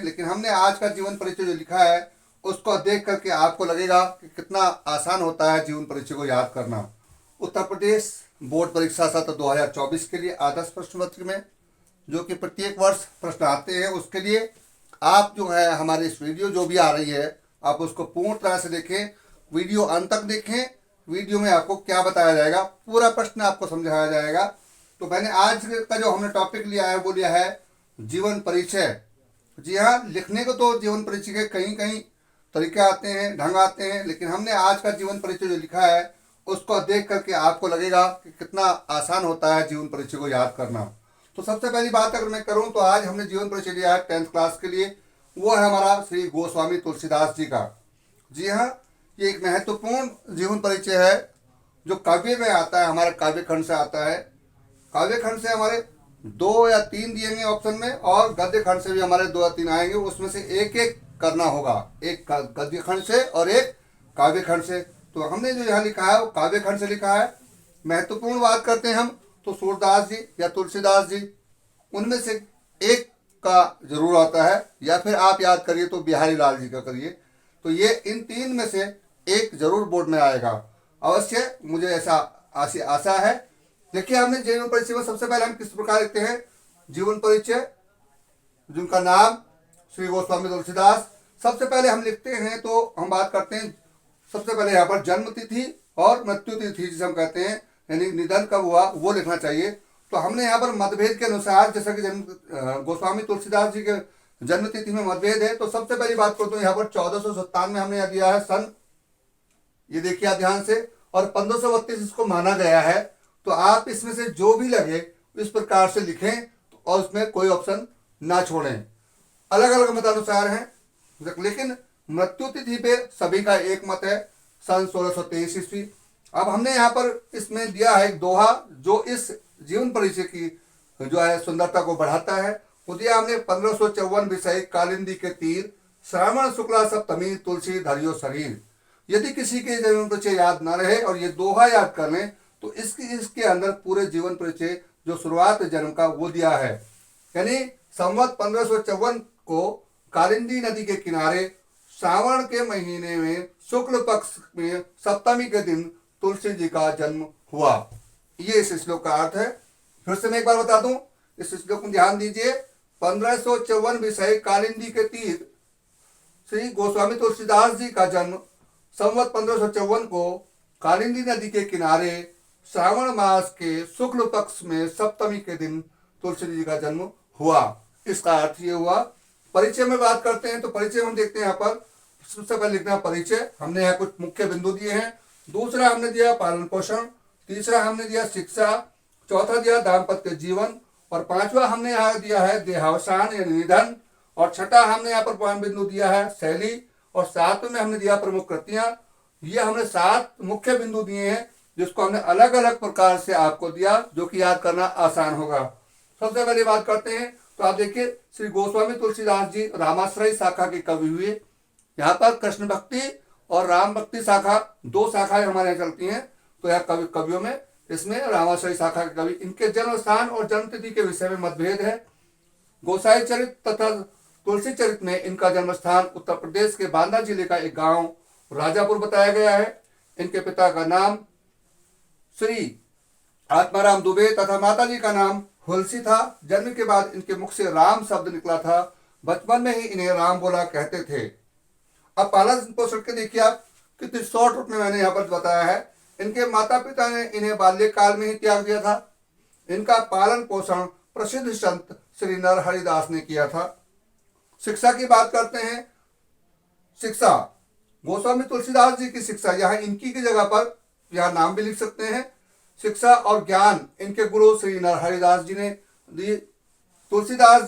लेकिन हमने आज का जीवन परिचय जो लिखा है उसको देख करके आपको लगेगा कि कितना आसान होता है जीवन परिचय को याद करना। उत्तर प्रदेश बोर्ड परीक्षा सत्र 2024 के लिए आदर्श प्रश्न पत्र में जो कि प्रत्येक वर्ष प्रश्न आते हैं, उसके लिए आप जो है हमारी इस वीडियो जो भी आ रही है आप उसको पूर्ण तरह से देखें, वीडियो अंत तक देखें। वीडियो में आपको क्या बताया जाएगा, पूरा प्रश्न आपको समझाया जाएगा। तो मैंने आज का जो हमने टॉपिक लिया है वो लिया है जीवन परिचय। जी हाँ, लिखने को तो जीवन परिचय के कहीं कहीं तरीके आते हैं, ढंग आते हैं, लेकिन हमने आज का जीवन परिचय जो लिखा है उसको देख करके आपको लगेगा कि कितना आसान होता है जीवन परिचय को याद करना। तो सबसे पहली बात अगर मैं करूं तो आज हमने जीवन परिचय लिया है 10th क्लास के लिए, वो है हमारा श्री गोस्वामी तुलसीदास जी का। जी हाँ, ये एक महत्वपूर्ण जीवन परिचय है जो काव्य में आता है, हमारे काव्य खंड से आता है। काव्य खंड से हमारे 2 या 3 दिएंगे ऑप्शन में, और गद्य खंड से भी हमारे 2 या 3 आएंगे, उसमें से एक एक करना होगा, एक गद्य खंड से और एक काव्य खंड से। तो हमने जो यहाँ लिखा है वो काव्य खंड से लिखा है। महत्वपूर्ण बात करते हैं हम तो सूरदास जी या तुलसीदास जी, उनमें से एक का जरूर आता है, या फिर आप याद करिए तो बिहारी लाल जी का करिए। तो ये इन 3 में से एक जरूर बोर्ड में आएगा अवश्य, मुझे ऐसा आशा है। देखिए, हमने जीवन परिचय में सबसे पहले हम किस प्रकार लिखते हैं जीवन परिचय, जिनका नाम श्री गोस्वामी तुलसीदास। सबसे पहले हम लिखते हैं तो हम बात करते हैं सबसे पहले यहाँ पर जन्म तिथि और मृत्यु तिथि जिसे हम कहते हैं, यानी निधन कब हुआ वो लिखना चाहिए। तो हमने यहाँ पर मतभेद के अनुसार, जैसा कि गोस्वामी तुलसीदास जी के जन्म तिथि में मतभेद है, तो सबसे पहली बात करते हैं यहाँ पर 1457 में हमने दिया है सन, ये देखिए आप ध्यान से, और 1532 इसको माना गया है। तो आप इसमें से जो भी लगे इस प्रकार से लिखें और उसमें कोई ऑप्शन ना छोड़ें। अलग अलग मतानुसार हैं, लेकिन मृत्यु तिथि पे सभी का एक मत है, सन 1623 ईस्वी। अब हमने यहाँ पर इसमें दिया है एक दोहा जो इस जीवन परिचय की जो है सुंदरता को बढ़ाता है। वो दिया हमने 1554 विषय कालिंदी के तीर, श्रावण शुक्ला सप्तमी तुलसी धरियो शरीर। यदि किसी के जीवन परिचय याद न रहे और ये दोहा याद कर लें तो इसके अंदर पूरे जीवन परिचय जो शुरुआत जन्म का वो दिया है। यानी संवत 1554 को कालिंदी नदी के किनारे श्रावण के महीने में शुक्ल पक्ष में सप्तमी के दिन तुलसी जी का जन्म हुआ। ये इस श्लोक का अर्थ है। फिर से मैं एक बार बता दूं, इस श्लोक में ध्यान दीजिए। 1554 विषय कालिंदी के तीर, श्री गोस्वामी तुलसीदास जी का जन्म संवत 1554 को कालिंदी नदी के किनारे श्रावण मास के शुक्ल पक्ष में सप्तमी के दिन तुलसी जी का जन्म हुआ। इसका अर्थ ये हुआ। परिचय में बात करते हैं तो परिचय हम देखते हैं यहाँ पर सबसे पहले लिखना है परिचय। हमने यहाँ कुछ मुख्य बिंदु दिए हैं। दूसरा हमने दिया पालन पोषण, तीसरा हमने दिया शिक्षा, चौथा दिया दाम्पत्य जीवन, और पांचवा हमने यहाँ दिया है देहावसान यानी निधन, और छठा हमने यहाँ पर पॉइंट बिंदु दिया है शैली, और सातवें में हमने दिया प्रमुख कृतियां। ये हमने 7 मुख्य बिंदु दिए हैं जिसको हमने अलग अलग प्रकार से आपको दिया जो कि याद करना आसान होगा। सबसे पहले बात करते हैं तो आप देखिए, श्री गोस्वामी तुलसीदास जी रामाश्रय शाखा के कवि हुए। यहाँ पर कृष्ण भक्ति और राम भक्ति शाखा 2 शाखाएं हमारे यहाँ चलती हैं। तो यह कवियों में इसमें रामाश्रय शाखा के कवि, इनके जन्म स्थान और जन्म तिथि के विषय में मतभेद है। गोसाई चरित तथा तुलसी चरित में इनका जन्म स्थान उत्तर प्रदेश के बांदा जिले का एक गांव राजापुर बताया गया है। इनके पिता का नाम श्री आत्माराम दुबे तथा माता जी का नाम हुलसी था। जन्म के बाद इनके मुख से राम शब्द निकला था। बचपन में ही इन्हें राम बोला कहते थे। अब पालन पोषण के देखिए आप, कितनी शॉर्ट रूप में मैंने यहाँ पर बताया है। इनके माता पिता ने इन्हें बाल्यकाल में ही त्याग दिया था। इनका पालन पोषण प्रसिद्ध संत श्री नरहरिदास ने किया था। शिक्षा की बात करते हैं। शिक्षा, गोस्वामी तुलसीदास जी की शिक्षा, यहाँ इनकी की जगह पर यहाँ नाम भी लिख सकते हैं। शिक्षा और ज्ञान इनके गुरु श्री नरहरिदास जी ने दी। तुलसीदास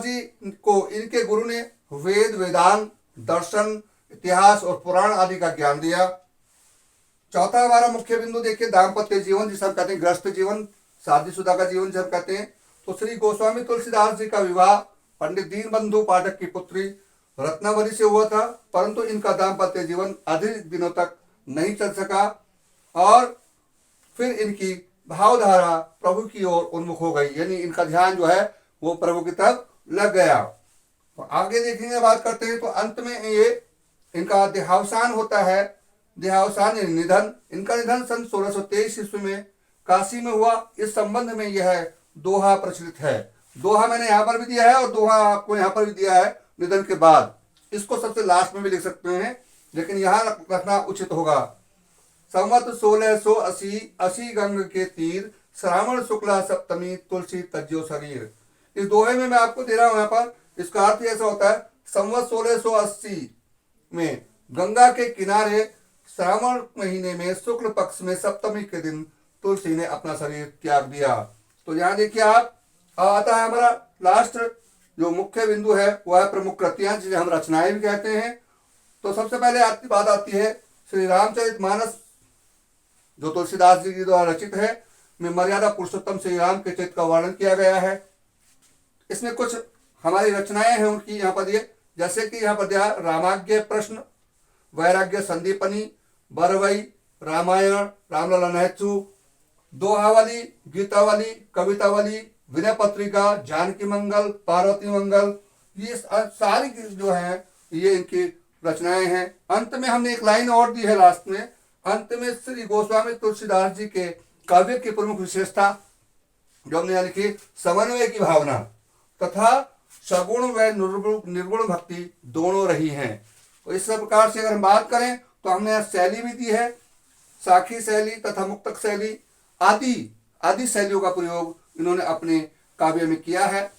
जी को इनके गुरु ने वेद, वेदांत, दर्शन, इतिहास और पुराण आदि का ज्ञान दिया। चौथा हमारा मुख्य बिंदु देखिए दाम्पत्य जीवन, जिसे हम कहते हैं गृहस्थ जीवन, शादीशुदा का जीवन जिसे हम कहते हैं। तो श्री गोस्वामी तुलसीदास जी का विवाह पंडित दीनबंधु पाठक की पुत्री रत्नावली से हुआ था, परंतु इनका दाम्पत्य जीवन अधिक दिनों तक नहीं चल सका और फिर इनकी भावधारा प्रभु की ओर उन्मुख हो गई, यानी इनका ध्यान जो है वो प्रभु की तरफ लग गया। तो आगे देखेंगे, बात करते हैं। तो अंत में ये इनका देहावसान होता है। देहावसान यानी निधन। इनका निधन सन 1623 ईस्वी में काशी में हुआ। इस संबंध में यह दोहा प्रचलित है। दोहा मैंने यहाँ पर भी दिया है और दोहा आपको यहाँ पर भी दिया है निधन के बाद। इसको सबसे लास्ट में भी लिख सकते हैं, लेकिन यहाँ रखना उचित होगा। संवत 1680 असी गंग के तीर, श्रावण शुक्ला सप्तमी, तुलसी तज्जो शरीर। इस दोहे में मैं आपको दे रहा हूं यहाँ पर। इसका अर्थ ऐसा होता है, संवत 1680 में गंगा के किनारे श्रावण महीने में शुक्ल पक्ष में सप्तमी के दिन तुलसी ने अपना शरीर त्याग दिया। तो यहाँ देखिए आप, आता है हमारा लास्ट जो मुख्य बिंदु है वह है प्रमुख कृतियां, जिसे हम रचनाएं भी कहते हैं। तो सबसे पहले बात आती है श्री रामचरितमानस, जो तुलसीदास जी के द्वारा रचित है, में मर्यादा पुरुषोत्तम श्री राम के चरित्र का वर्णन किया गया है। इसमें कुछ हमारी रचनाएं हैं उनकी यहाँ पर दिए, जैसे कि यहाँ पर दिया रामाज्ञ प्रश्न, वैराग्य संदीपनी, बरवई, रामायण, रामलला नहचू, दोहावली, गीतावली, कवितावली, विनय पत्रिका, जानकी मंगल, पार्वती मंगल, ये सारी जो है ये इनकी रचनाएं हैं। अंत में हमने एक लाइन और दी है लास्ट में। अंत में श्री गोस्वामी तुलसीदास जी के काव्य की प्रमुख विशेषता जो हमने लिखी, समन्वय की भावना तथा सगुण व निर्गुण भक्ति दोनों रही हैं। तो इस प्रकार से अगर हम बात करें तो हमने यहाँ शैली भी दी है, साखी शैली तथा मुक्तक शैली आदि शैलियों का प्रयोग इन्होंने अपने काव्य में किया है।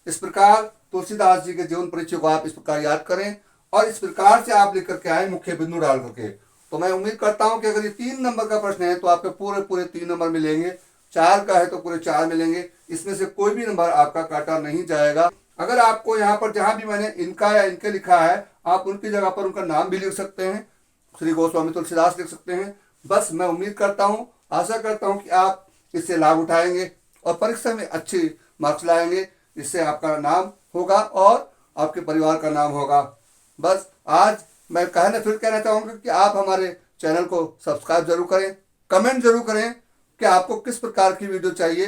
इस प्रकार तुलसीदास जी के जीवन परिचय को आप इस प्रकार याद करें और इस प्रकार से आप लेकर के आए मुख्य बिंदु डाल करके। तो मैं उम्मीद करता हूं कि अगर ये 3 नंबर का प्रश्न है तो आपके पूरे 3 नंबर मिलेंगे, 4 का है तो पूरे 4 मिलेंगे। इसमें से कोई भी नंबर आपका काटा नहीं जाएगा। अगर आपको यहाँ पर जहां भी मैंने इनका या इनके लिखा है, आप उनकी जगह पर उनका नाम भी लिख सकते हैं, श्री गोस्वामी तुलसीदास लिख सकते हैं। बस मैं उम्मीद करता हूँ, आशा करता हूँ कि आप इससे लाभ उठाएंगे और परीक्षा में अच्छे मार्क्स लाएंगे। इससे आपका नाम होगा और आपके परिवार का नाम होगा। बस आज मैं फिर कहना चाहूँगा कि आप हमारे चैनल को सब्सक्राइब जरूर करें, कमेंट जरूर करें कि आपको किस प्रकार की वीडियो चाहिए।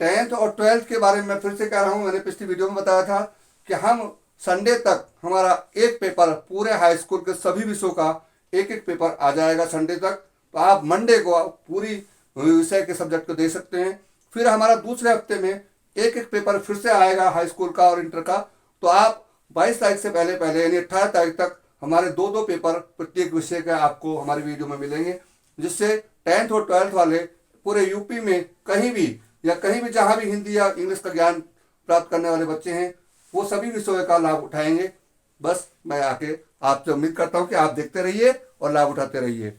10th और 12th के बारे में मैं फिर से कह रहा हूँ, मैंने पिछली वीडियो में बताया था कि हम संडे तक हमारा एक पेपर पूरे हाई स्कूल के सभी विषयों का एक पेपर आ जाएगा संडे तक। तो आप मंडे को पूरी विषय के सब्जेक्ट को दे सकते हैं। फिर हमारा दूसरे हफ्ते में एक पेपर फिर से आएगा हाई स्कूल का और इंटर का। तो आप 22 तारीख से पहले यानी 18 तारीख तक हमारे 2 पेपर प्रत्येक विषय का आपको हमारी वीडियो में मिलेंगे, जिससे 10th और 12th वाले पूरे यूपी में कहीं भी जहां भी हिंदी या इंग्लिश का ज्ञान प्राप्त करने वाले बच्चे हैं वो सभी विषयों का लाभ उठाएंगे। बस मैं आके आपसे उम्मीद करता हूं कि आप देखते रहिए और लाभ उठाते रहिए।